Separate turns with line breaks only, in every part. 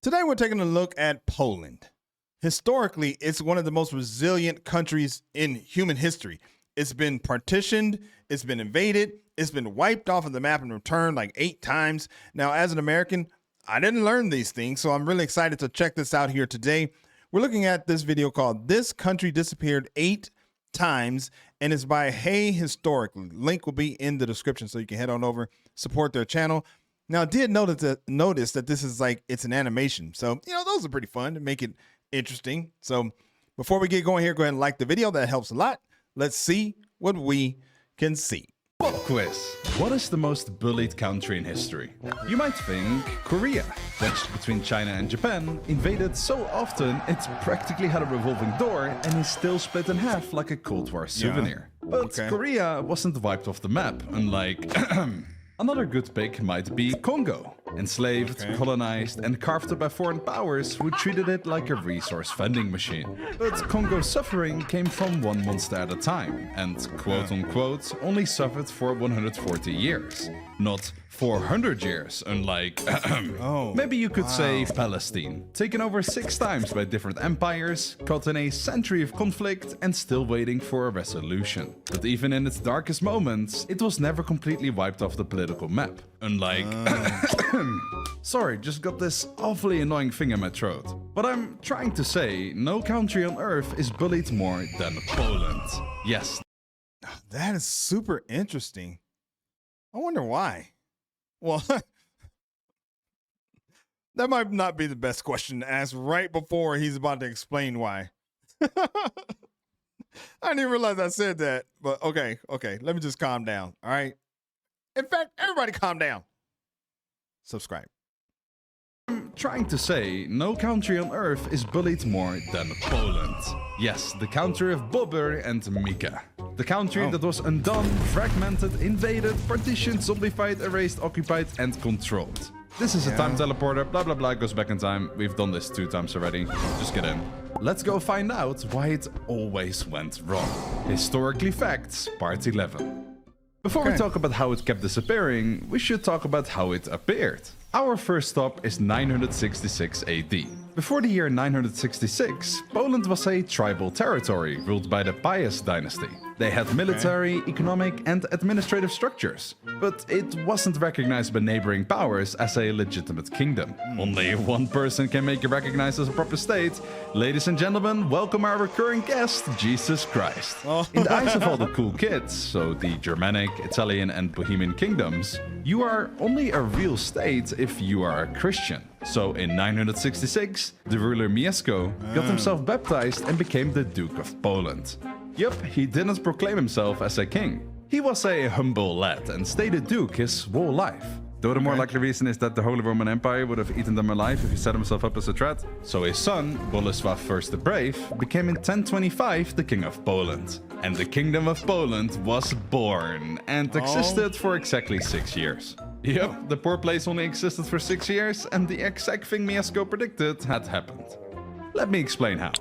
Today we're taking a look at Poland. Historically, it's one of the most resilient countries in human history. It's been partitioned, it's been invaded, it's been wiped off of the map and returned like 8 times. Now, as an American, I didn't learn these things, so I'm really excited to check this out here today. We're looking at this video called This Country Disappeared 8 Times, and it's by Hey Historically. Link will be in the description so you can head on over, support their channel. Now, I did notice that this is like, it's an animation. So, those are pretty fun to make it interesting. So before we get going here, go ahead and like the video. That helps a lot. Let's see what we can see.
Pop quiz. What is the most bullied country in history? You might think Korea, wedged between China and Japan, invaded so often it practically had a revolving door and is still split in half like a Cold War souvenir. But Korea wasn't wiped off the map, unlike another good pick might be Congo. Enslaved, colonized, and carved up by foreign powers who treated it like a resource vending machine. But Congo's suffering came from one monster at a time, and quote-unquote only suffered for 140 years. Not 400 years, unlike maybe you could say Palestine, taken over 6 times by different empires, caught in a century of conflict and still waiting for a resolution. But even in its darkest moments, it was never completely wiped off the political map, unlike sorry, just got this awfully annoying thing in my throat. But I'm trying to say, no country on earth is bullied more than Poland. Yes.
That is super interesting. I wonder why. Well, that might not be the best question to ask right before he's about to explain why. I didn't even realize I said that, but okay. Let me just calm down, all right? In fact, everybody calm down. Subscribe.
I'm trying to say, no country on earth is bullied more than Poland. Yes, the country of Bobber and Mika. The country that was undone, fragmented, invaded, partitioned, zombified, erased, occupied, and controlled. This is a time teleporter, blah blah blah, goes back in time. We've done this 2 times already. Just get in. Let's go find out why it always went wrong. Historically Facts, Part 11. Before we talk about how it kept disappearing, we should talk about how it appeared. Our first stop is 966 AD. Before the year 966, Poland was a tribal territory ruled by the Pius dynasty. They had military, economic, and administrative structures, but it wasn't recognized by neighboring powers as a legitimate kingdom. Only one person can make it recognized as a proper state. Ladies and gentlemen, welcome our recurring guest, Jesus Christ. In the eyes of all the cool kids, so the Germanic, Italian, and Bohemian kingdoms, you are only a real state if you are a Christian. So in 966, the ruler Mieszko got himself baptized and became the Duke of Poland. Yup, he didn't proclaim himself as a king. He was a humble lad and stayed a duke his whole life. Though the more likely reason is that the Holy Roman Empire would have eaten them alive if he set himself up as a threat. So his son, Bolesław I the Brave, became in 1025 the King of Poland. And the Kingdom of Poland was born and existed for exactly 6 years. Yep, the poor place only existed for 6 years and the exact thing Mieszko predicted had happened. Let me explain how.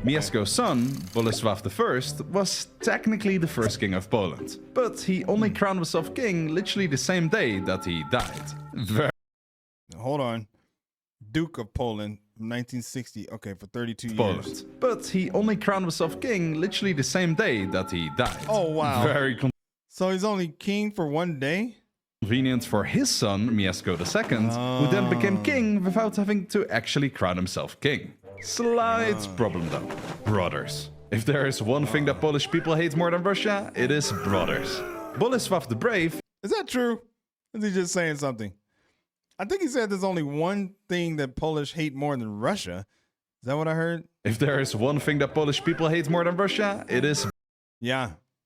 Mieszko's son, Bolesław I, was technically the first king of Poland, but he only crowned himself king literally the same day that he died.
Hold on. Duke of Poland, 1960. Okay, for 32 years.
But he only crowned himself king literally the same day that he died.
Oh, wow.
Very
So he's only king for 1 day?
Convenient for his son, Mieszko II, who then became king without having to actually crown himself king. Slight problem though. Brothers. If there is one thing that Polish people hate more than Russia, it is brothers. Bolesław the Brave.
Is that true? Is he just saying something? I think he said there's only one thing that Polish hate more than Russia. Is that what I heard?
If there is one thing that Polish people hate more than Russia, it is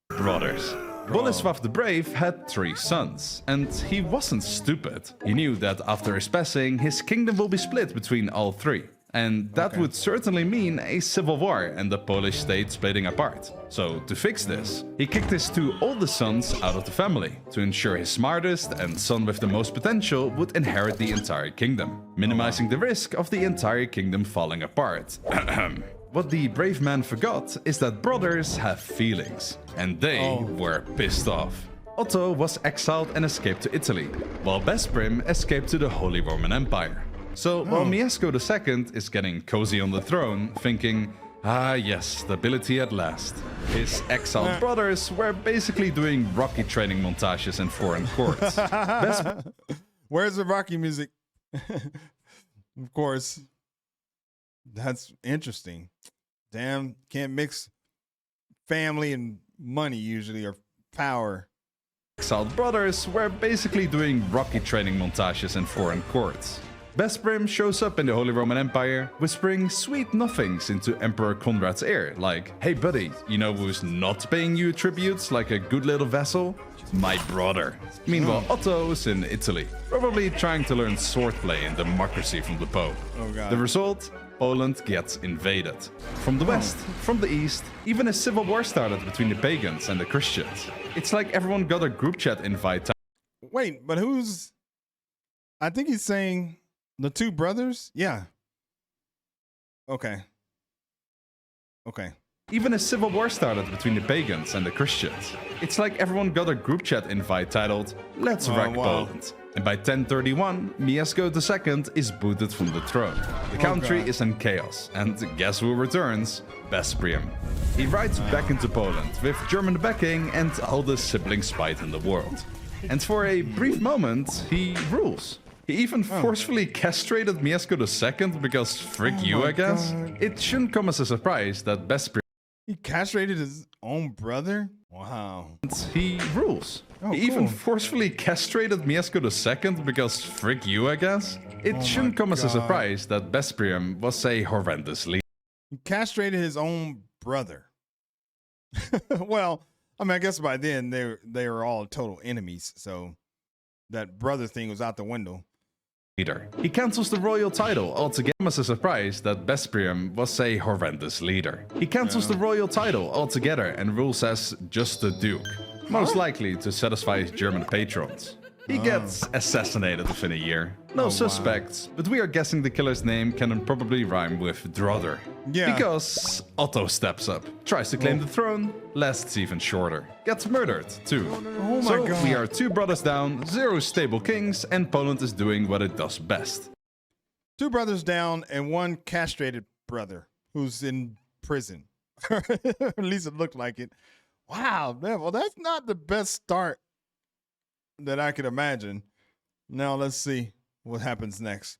brothers. Bolesław the Brave had 3 sons, and he wasn't stupid. He knew that after his passing, his kingdom will be split between all 3. And that would certainly mean a civil war and the Polish state splitting apart. So to fix this, he kicked his 2 oldest sons out of the family to ensure his smartest and son with the most potential would inherit the entire kingdom, minimizing the risk of the entire kingdom falling apart. What the brave man forgot is that brothers have feelings, and they were pissed off. Otto was exiled and escaped to Italy, while Besprim escaped to the Holy Roman Empire. So while Mieszko II is getting cozy on the throne, thinking, ah yes, stability at last, his exiled brothers were basically doing Rocky training montages in foreign courts.
Where's the Rocky music? Of course. That's interesting. Damn, can't mix family and money usually, or power.
Exiled brothers were basically doing Rocky training montages in foreign courts. Besprim shows up in the Holy Roman Empire, whispering sweet nothings into Emperor Conrad's ear, like, hey buddy, you know who's not paying you tributes like a good little vassal? My brother. Meanwhile, Otto is in Italy, probably trying to learn swordplay and democracy from the Pope.
Oh God.
The result? Poland gets invaded. From the west, from the east, even a civil war started between the pagans and the Christians. It's like everyone got a group chat invite.
Wait, but who's... I think he's saying the two brothers? Yeah. Okay. Okay.
Even a civil war started between the pagans and the Christians. It's like everyone got a group chat invite titled, Let's Wreck Poland. And by 1031, Mieszko II is booted from the throne. The country is in chaos, and guess who returns? Besprim. He rides back into Poland with German backing and all the sibling spite in the world. And for a brief moment, he rules. He even forcefully castrated Mieszko II because frick you, I guess.
God.
It shouldn't come as a surprise that Besprim...
He castrated his own brother? Wow.
He rules.
Oh,
he even
cool.
forcefully castrated Mieszko II because frick you, I guess. It shouldn't come as a surprise that Besprim was a horrendous leader.
He castrated his own brother. Well, I mean, I guess by then they were all total enemies, so that brother thing was out the window.
He cancels the royal title altogether. As a surprise that Besprim was a horrendous leader. He cancels the royal title altogether and rules as just a duke, most likely to satisfy his German patrons. He gets assassinated within a year. No suspects, but we are guessing the killer's name can probably rhyme with Drother.
Yeah.
Because Otto steps up, tries to claim the throne, lasts even shorter. Gets murdered, too.
Oh my
So
God.
we are 2 brothers down, 0 stable kings, and Poland is doing what it does best.
2 brothers down and 1 castrated brother who's in prison. At least it looked like it. Wow, man. Well, that's not the best start that I could imagine. Now let's see what happens next.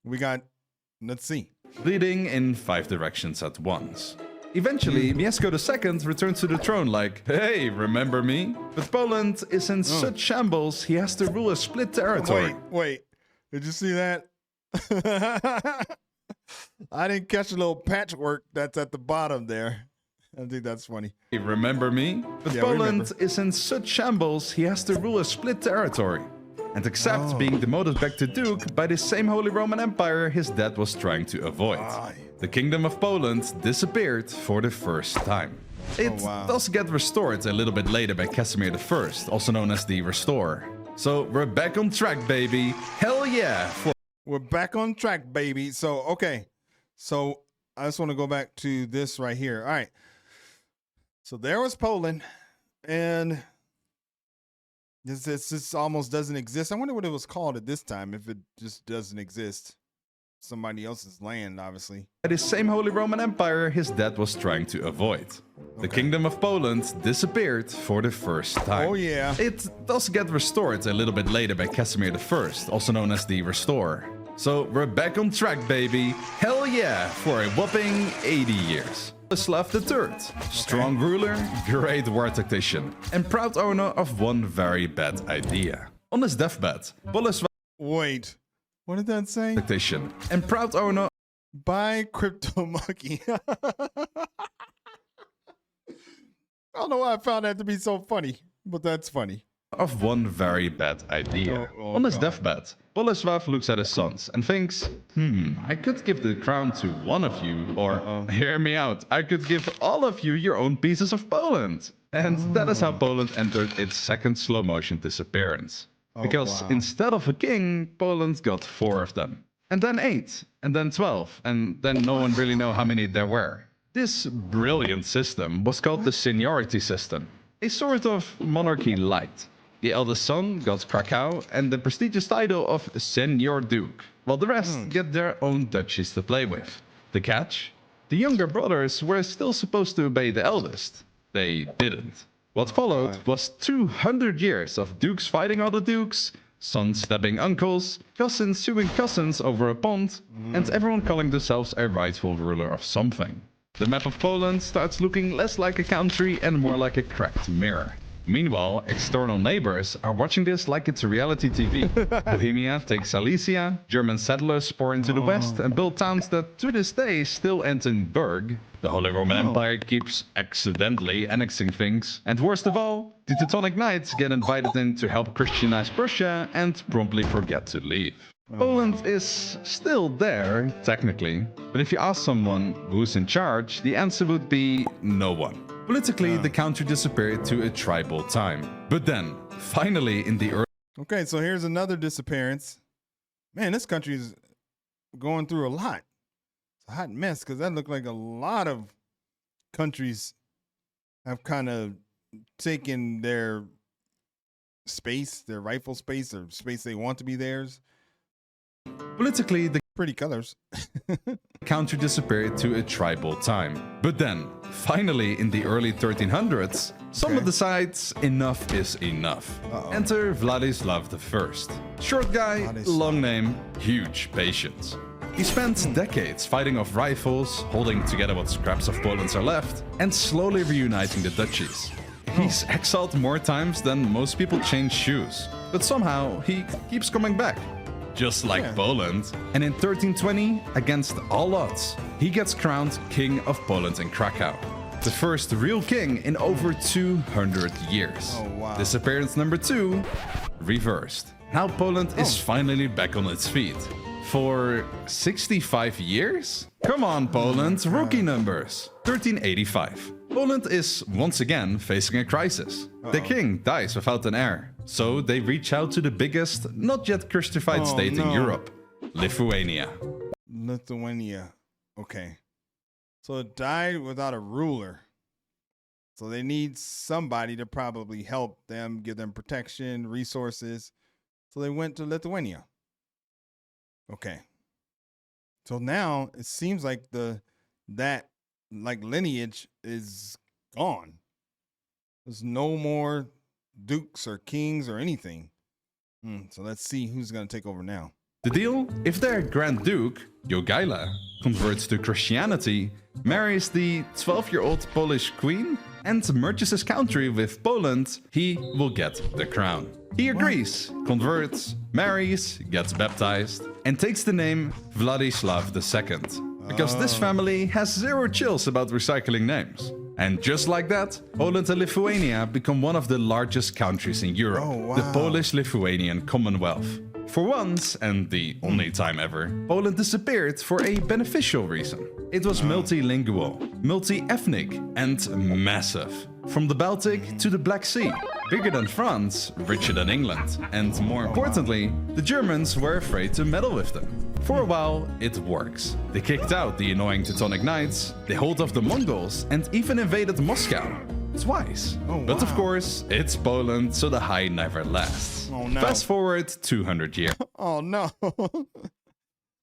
Let's see.
Bleeding in 5 directions at once. Eventually, Mieszko II returns to the throne like, hey, remember me? But Poland is in such shambles, he has to rule a split territory.
Wait. Did you see that? I didn't catch the little patchwork that's at the bottom there. I think that's funny.
Hey, remember me? But
Yeah, we
Poland
remember.
is in such shambles, he has to rule a split territory. And accept being demoted back to Duke by the same Holy Roman Empire his dad was trying to avoid. The Kingdom of Poland disappeared for the first time. It does get restored a little bit later by Casimir I, also known as the Restorer. So we're back on track, baby. Hell yeah!
We're back on track, baby. So, okay. So I just want to go back to this right here. All right. So there was Poland, and this almost doesn't exist. I wonder what it was called at this time, if it just doesn't exist. Somebody else's land, obviously.
By the same Holy Roman Empire his dad was trying to avoid. The Kingdom of Poland disappeared for the first time.
Oh, yeah.
It does get restored a little bit later by Casimir I, also known as the Restorer. So we're back on track, baby. Hell yeah, for a whopping 80 years. Boleslav III, strong ruler, great war tactician, and proud owner of one very bad idea. On his deathbed, Boleslav
Wait. What did that say?
tactician, and proud owner
Buy Crypto Monkey. I don't know why I found that to be so funny, but that's funny.
of one very bad idea. On his deathbed, Boleslav looks at his sons and thinks, I could give the crown to one of you, or hear me out, I could give all of you your own pieces of Poland. And that is how Poland entered its second slow motion disappearance. Because instead of a king, Poland got 4 of them. And then 8, and then 12, and then no one really know how many there were. This brilliant system was called the seniority system, a sort of monarchy light. The eldest son got Krakow and the prestigious title of Senior Duke, while the rest get their own duchies to play with. The catch? The younger brothers were still supposed to obey the eldest. They didn't. What followed was 200 years of dukes fighting other dukes, sons stabbing uncles, cousins suing cousins over a pond, and everyone calling themselves a rightful ruler of something. The map of Poland starts looking less like a country and more like a cracked mirror. Meanwhile, external neighbors are watching this like it's reality TV. Bohemia takes Silesia, German settlers pour into the west and build towns that to this day still end in Berg. The Holy Roman Empire keeps accidentally annexing things. And worst of all, the Teutonic Knights get invited in to help Christianize Prussia and promptly forget to leave. Poland is still there, technically, but if you ask someone who's in charge, the answer would be no one. Politically, the country disappeared to a tribal time. But then, finally in the early...
Okay, so here's another disappearance. Man, this country is going through a lot. It's a hot mess because that looked like a lot of countries have kind of taken their space, their rightful space, or space they want to be theirs.
Politically, the
pretty colors.
country disappeared to a tribal time. But then, finally in the early 1300s, someone decides enough is enough. Enter Vladislav I. Short guy, long name, huge patience. He spent decades fighting off rivals, holding together what scraps of Poland are left, and slowly reuniting the duchies. He's exiled more times than most people change shoes, but somehow he keeps coming back. Just like Poland. And in 1320, against all odds, he gets crowned King of Poland in Krakow. The first real king in over 200 years. Disappearance number 2, reversed. Now Poland is finally back on its feet. For 65 years? Come on, Poland, rookie numbers. 1385. Poland is once again facing a crisis. The king dies without an heir, so they reach out to the biggest, not yet Christified state in Europe, Lithuania.
Lithuania. Okay. So it died without a ruler. So they need somebody to probably help them, give them protection, resources. So they went to Lithuania. Okay. So now it seems like that lineage is gone. There's no more dukes or kings or anything. So let's see who's going to take over now.
The deal? If their Grand Duke, Jogaila, converts to Christianity, marries the 12-year-old Polish queen, and merges his country with Poland, he will get the crown. He agrees, converts, marries, gets baptized, and takes the name Vladislav II. Because this family has zero chills about recycling names. And just like that, Poland and Lithuania become one of the largest countries in Europe, the Polish-Lithuanian Commonwealth. For once, and the only time ever, Poland disappeared for a beneficial reason. It was multilingual, multi-ethnic, and massive. From the Baltic to the Black Sea, bigger than France, richer than England, and more importantly, the Germans were afraid to meddle with them. For a while, it works. They kicked out the annoying Teutonic Knights, they hold off the Mongols, and even invaded Moscow. Twice. But of course, it's Poland, so the high never lasts. Fast forward 200 years.
Oh no.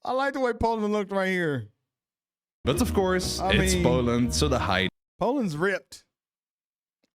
I like the way Poland looked right here.
But of course, it's Poland, so the high...
Poland's ripped.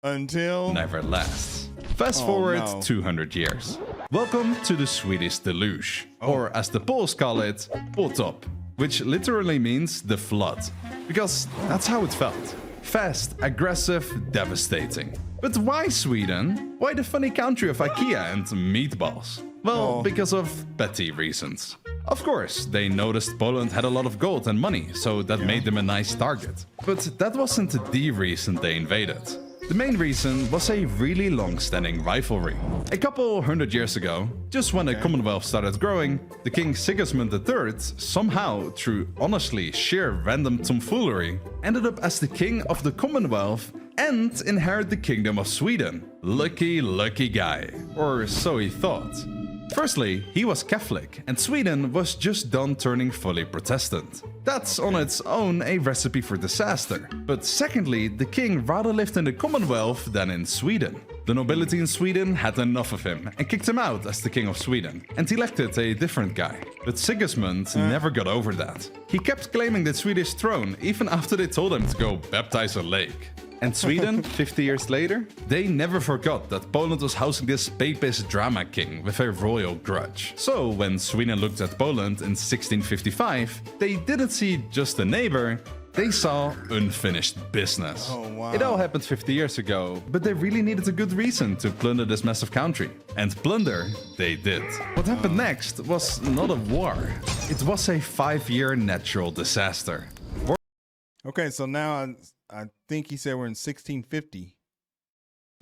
Until...
never lasts. Fast forward 200 years. Welcome to the Swedish deluge. Or as the Poles call it, potop. Which literally means the flood. Because that's how it felt. Fast, aggressive, devastating. But why Sweden? Why the funny country of IKEA and meatballs? Well, because of petty reasons. Of course, they noticed Poland had a lot of gold and money, so that made them a nice target. But that wasn't the reason they invaded. The main reason was a really long-standing rivalry. A couple hundred years ago, just when the Commonwealth started growing, the King Sigismund III somehow, through honestly sheer random tomfoolery, ended up as the King of the Commonwealth and inherited the Kingdom of Sweden. Lucky, lucky guy. Or so he thought. Firstly, he was Catholic, and Sweden was just done turning fully Protestant. That's on its own a recipe for disaster. But secondly, the king rather lived in the Commonwealth than in Sweden. The The nobility in Sweden had enough of him and kicked him out as the king of Sweden and elected a different guy. But Sigismund never got over that. He kept claiming the Swedish throne even after they told him to go baptize a lake. And Sweden, 50 years later, they never forgot that Poland was housing this papist drama king with a royal grudge. So when Sweden looked at Poland in 1655, they didn't see just a neighbor, they saw unfinished business.
Oh, wow.
It all happened 50 years ago, but they really needed a good reason to plunder this massive country. And plunder, they did. What happened next was not a war. It was a 5-year natural disaster.
Okay, so now I think he said we're in 1650.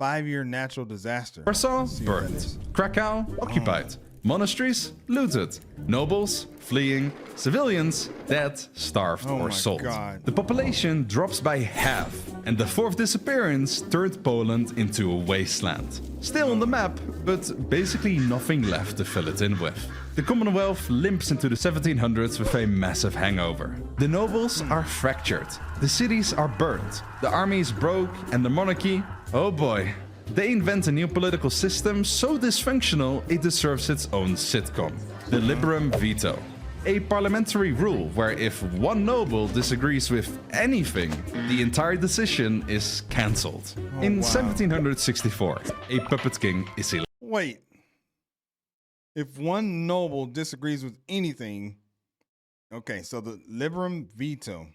5-year natural disaster.
Warsaw burned. Krakow occupied. Monasteries looted. Nobles fleeing. Civilians dead, starved, or sold.
God.
The population drops by half, and the fourth disappearance turned Poland into a wasteland. Still on the map, but basically nothing left to fill it in with. The Commonwealth limps into the 1700s with a massive hangover. The nobles are fractured. The cities are burned. The army is broke, and the monarchy, oh boy. They invent a new political system so dysfunctional it deserves its own sitcom. The liberum veto. A parliamentary rule where if one noble disagrees with anything, the entire decision is cancelled. In 1764, a puppet king is elected.
Wait. If one noble disagrees with anything, okay, so the liberum veto.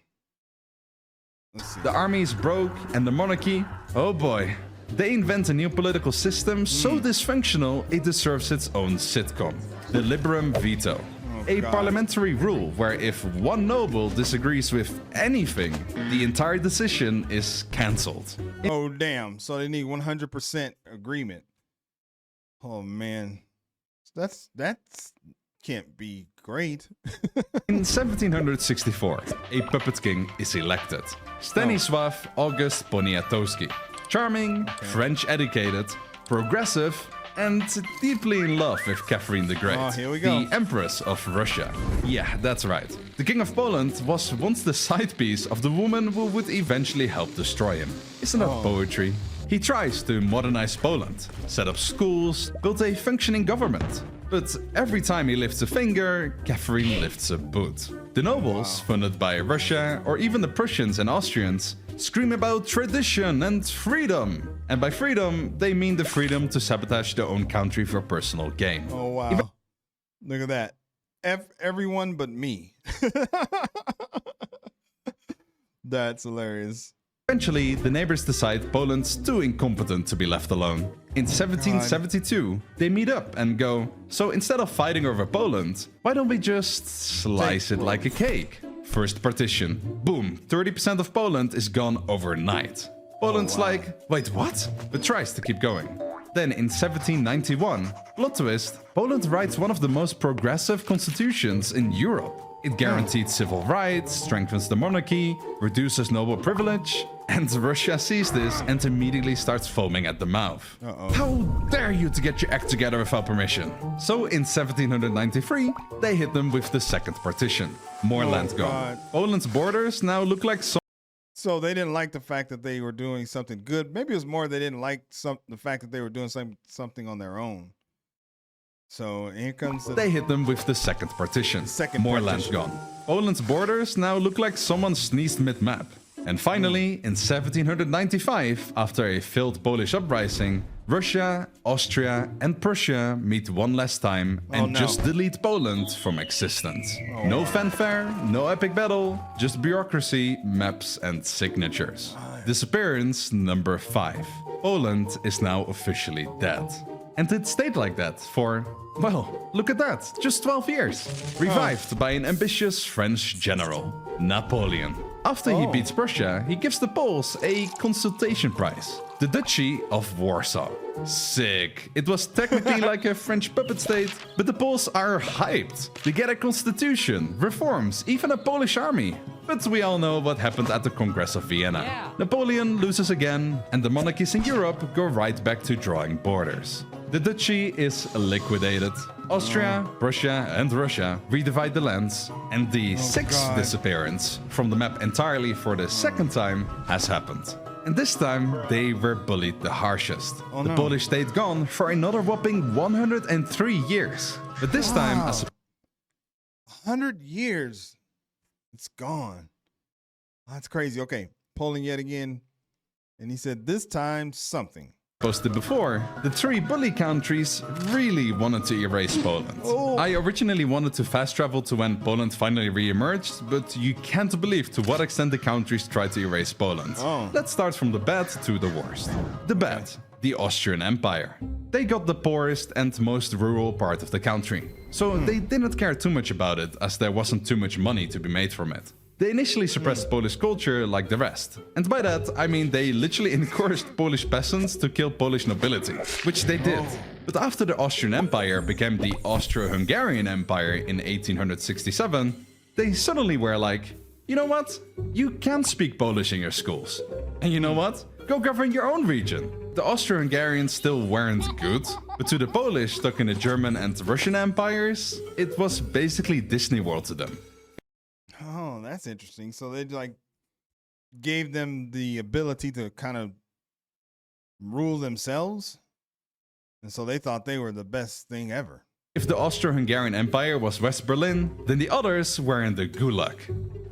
Let's see.
The army is broke and the monarchy, oh boy. They invent a new political system so dysfunctional it deserves its own sitcom. The liberum veto. A parliamentary rule where if one noble disagrees with anything, the entire decision is cancelled.
Oh, damn. So they need 100% agreement. Oh, man. That's can't be great.
In 1764, a puppet king is elected. Stanisław August Poniatowski. Charming, French educated, progressive, and deeply in love with Catherine the Great,
here we go.
the Empress of Russia. Yeah, that's right. The King of Poland was once the side piece of the woman who would eventually help destroy him. Isn't that poetry? He tries to modernize Poland, set up schools, build a functioning government. But every time he lifts a finger, Catherine lifts a boot. The nobles, funded by Russia or even the Prussians and Austrians, scream about tradition and freedom. And by freedom, they mean the freedom to sabotage their own country for personal gain.
Oh, wow. Look at that. Everyone but me. That's hilarious.
Eventually, the neighbors decide Poland's too incompetent to be left alone. In 1772, they meet up and go, so instead of fighting over Poland, why don't we just slice it like a cake? First partition. Boom, 30% of Poland is gone overnight. Poland's like, wait, what? But tries to keep going. Then in 1791, plot twist, Poland writes one of the most progressive constitutions in Europe. It guaranteed civil rights, strengthens the monarchy, reduces noble privilege, and Russia sees this and immediately starts foaming at the mouth. How dare you to get your act together without permission? So in 1793, they hit them with the second partition. More land gone. Poland's borders now look like
So they didn't like the fact that they were doing something good. Maybe it was more they didn't like the fact that they were doing something on their own. So here comes
They hit them with the second partition. More land gone. Poland's borders now look like someone sneezed mid-map. And finally, in 1795, after a failed Polish uprising, Russia, Austria, and Prussia meet one last time and just delete Poland from existence. No fanfare, no epic battle, just bureaucracy, maps, and signatures. Disappearance number 5. Poland is now officially dead. And it stayed like that for, well, look at that, just 12 years. Revived by an ambitious French general, Napoleon. After he beats Prussia, he gives the Poles a consultation prize, the Duchy of Warsaw. Sick. It was technically like a French puppet state, but the Poles are hyped. They get a constitution, reforms, even a Polish army. But we all know what happened at the Congress of Vienna. Yeah. Napoleon loses again, and the monarchies in Europe go right back to drawing borders. The duchy is liquidated. Austria, Prussia, and Russia redivide the lands, and the sixth disappearance from the map entirely for the second time has happened. And this time, they were bullied the harshest.
Oh,
the
no.
Polish stayed gone for another whopping 103 years. But this time, as
100 years, it's gone. That's crazy. Okay, Poland yet again. And he said this time something.
posted before, the three bully countries really wanted to erase Poland.
Oh.
I originally wanted to fast travel to when Poland finally re-emerged, but you can't believe to what extent the countries tried to erase Poland.
Oh.
Let's start from the bad to the worst. The bad, the Austrian Empire. They got the poorest and most rural part of the country, so they didn't care too much about it as there wasn't too much money to be made from it. They initially suppressed Polish culture like the rest. And by that, I mean they literally encouraged Polish peasants to kill Polish nobility, which they did. But after the Austrian Empire became the Austro-Hungarian Empire in 1867, they suddenly were like, you know what? You can speak Polish in your schools. And you know what? Go govern your own region. The Austro-Hungarians still weren't good, but to the Polish stuck in the German and Russian empires, it was basically Disney World to them.
Oh, that's interesting. So they like gave them the ability to kind of rule themselves. And so they thought they were the best thing ever.
If the Austro-Hungarian Empire was West Berlin, then the others were in the Gulag.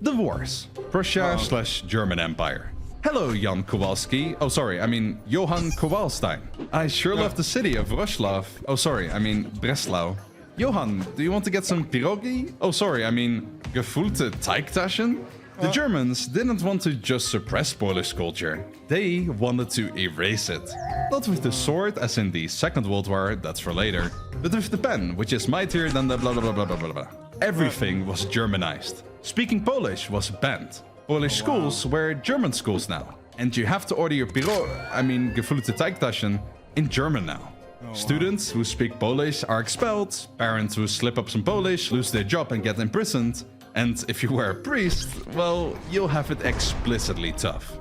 The wars. Prussia/German Empire. Hello, Jan Kowalski. Oh, sorry, I mean Johann Kowalstein. I sure love the city of Wrocław. Oh, sorry, I mean Breslau. Johann, do you want to get some pierogi? Oh, sorry, I mean gefüllte Teigtaschen? The Germans didn't want to just suppress Polish culture. They wanted to erase it. Not with the sword, as in the Second World War, that's for later, but with the pen, which is mightier than the blah blah blah blah blah blah. Everything was Germanized. Speaking Polish was banned. Polish schools were German schools now. And you have to order your gefüllte Teigtaschen in German now. Students who speak Polish are expelled, parents who slip up some Polish lose their job and get imprisoned, and if you were a priest, well, you'll have it explicitly tough.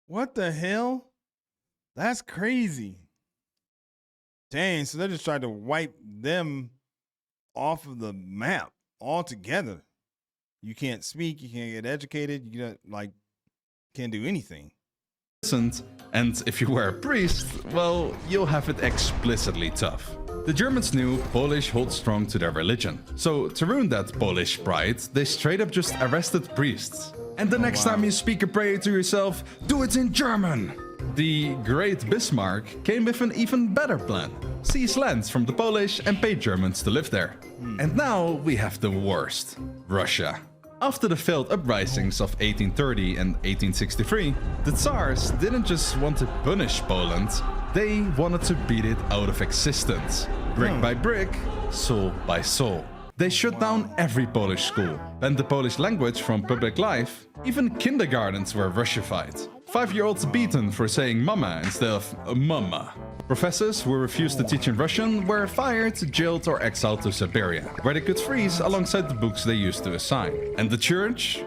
What the hell? That's crazy. Dang, so they just tried to wipe them off of the map altogether. You can't speak, you can't get educated, you can't do anything.
And if you were a priest, well, you'll have it explicitly tough. The Germans knew Polish holds strong to their religion, so to ruin that Polish pride, they straight up just arrested priests. And the next time you speak a prayer to yourself, do it in German! The Great Bismarck came with an even better plan. Seize lands from the Polish and pay Germans to live there. And now we have the worst, Russia. After the failed uprisings of 1830 and 1863, the Tsars didn't just want to punish Poland, they wanted to beat it out of existence. Brick by brick, soul by soul. They shut down every Polish school, banned the Polish language from public life, even kindergartens were Russified. 5-year-olds beaten for saying mama instead of mama. Professors who refused to teach in Russian were fired, jailed or exiled to Siberia, where they could freeze alongside the books they used to assign. And the church?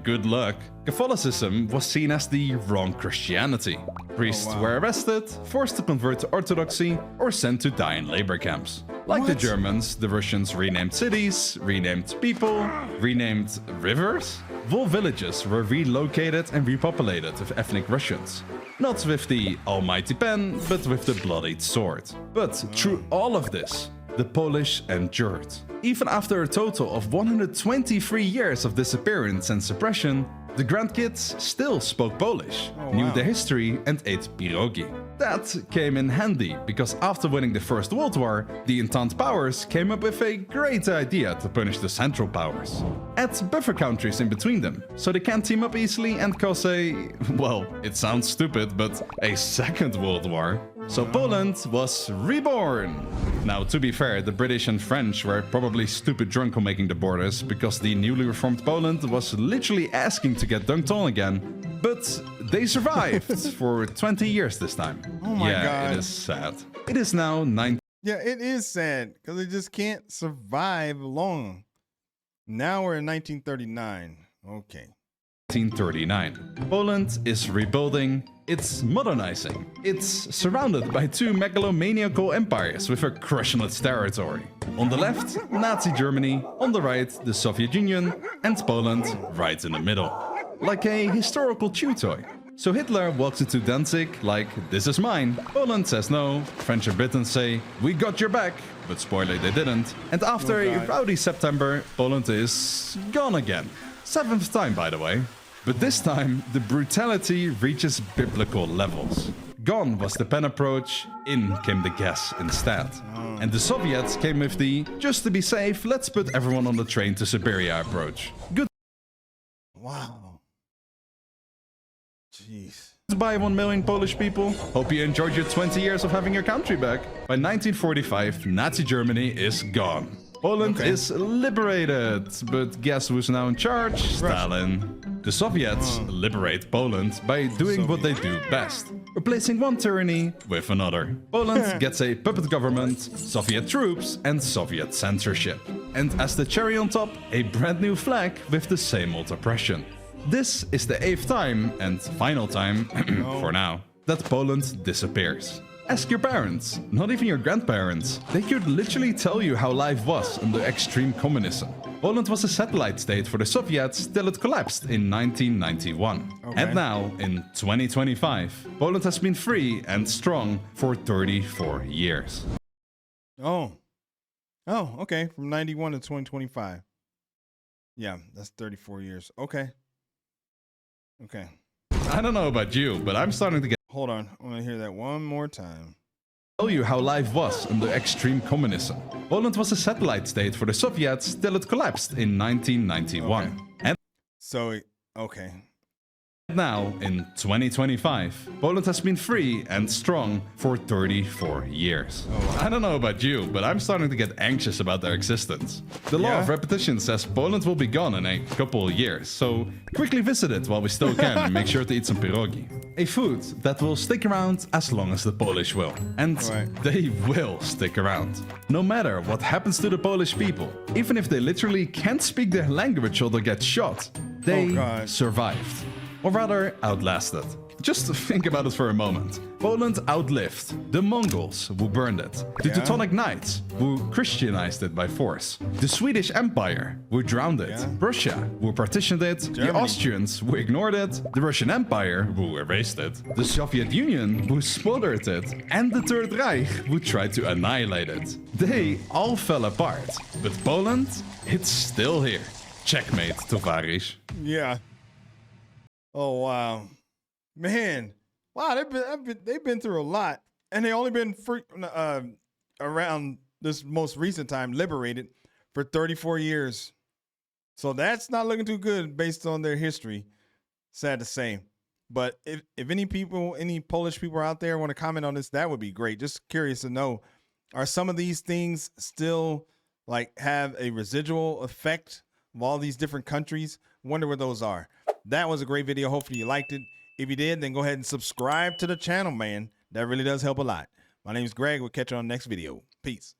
Good luck. Catholicism was seen as the wrong Christianity. Priests were arrested, forced to convert to Orthodoxy, or sent to die in labor camps. Like the Germans, the Russians renamed cities, renamed people, renamed rivers. Whole villages were relocated and repopulated with ethnic Russians. Not with the almighty pen, but with the bloodied sword. But through all of this, the Polish endured. Even after a total of 123 years of disappearance and suppression, the grandkids still spoke Polish, knew their history and ate pierogi. That came in handy, because after winning the First World War, the Entente powers came up with a great idea to punish the Central powers. Add buffer countries in between them, so they can't team up easily and cause a, well, it sounds stupid, but a Second World War. So Poland was reborn! Now, to be fair, the British and French were probably stupid drunk on making the borders, because the newly reformed Poland was literally asking to get dunked on again. But they survived for 20 years this time.
Oh my God.
It is sad. It is now 9.
Yeah, it is sad because they just can't survive long. Now we're in 1939. Okay.
1939. Poland is rebuilding, it's modernizing. It's surrounded by two megalomaniacal empires with a crush on its territory. On the left, Nazi Germany, on the right, the Soviet Union, and Poland right in the middle. Like a historical chew toy. So Hitler walks into Danzig like, this is mine. Poland says no. French and Britain say, we got your back. But spoiler, they didn't. And after a rowdy September, Poland is gone again. 7th time, by the way. But this time, the brutality reaches biblical levels. Gone was the pen approach, in came the gas instead. And the Soviets came with the, just to be safe, let's put everyone on the train to Siberia approach. Good.
Wow. Jeez.
By 1 million Polish people. Hope you enjoyed your 20 years of having your country back. By 1945, Nazi Germany is gone. Poland is liberated, but guess who's now in charge? Stalin. The Soviets liberate Poland by doing what they do best. Replacing one tyranny with another. Poland gets a puppet government, Soviet troops, and Soviet censorship. And as the cherry on top, a brand new flag with the same old oppression. This is the 8th time, and final time, for now, that Poland disappears. Ask your parents, not even your grandparents. They could literally tell you how life was under extreme communism. Poland was a satellite state for the Soviets till it collapsed in 1991. And now, in 2025, Poland has been free and strong for 34 years.
Oh, okay. From 91 to 2025. Yeah, that's 34 years. Okay.
I don't know about you, but I'm starting to get...
Hold on. I want to hear that one more time.
Tell you how life was under extreme communism. Poland was a satellite state for the Soviets till it collapsed in 1991. And
so, okay.
now, in 2025, Poland has been free and strong for 34 years. I don't know about you, but I'm starting to get anxious about their existence. The law of repetition says Poland will be gone in a couple of years, so quickly visit it while we still can and make sure to eat some pierogi. A food that will stick around as long as the Polish will. And they will stick around. No matter what happens to the Polish people, even if they literally can't speak their language or they get shot, they survived. Or rather, outlasted. Just think about it for a moment. Poland outlived the Mongols, who burned it, the Teutonic Knights, who Christianized it by force, the Swedish Empire, who drowned it, Russia, who partitioned it, the Austrians, who ignored it, the Russian Empire, who erased it, the Soviet Union, who smothered it, and the Third Reich, who tried to annihilate it. They all fell apart, but Poland, it's still here. Checkmate, tovarish.
Yeah. Oh, wow. Man. Wow, they've been through a lot. And they only been free, around this most recent time, liberated for 34 years. So that's not looking too good based on their history. Sad to say. But if any Polish people out there want to comment on this, that would be great. Just curious to know, are some of these things still like have a residual effect of all these different countries? Wonder what those are. That was a great video. Hopefully you liked it. If you did, then go ahead and subscribe to the channel, man. That really does help a lot. My name is Greg. We'll catch you on the next video. Peace.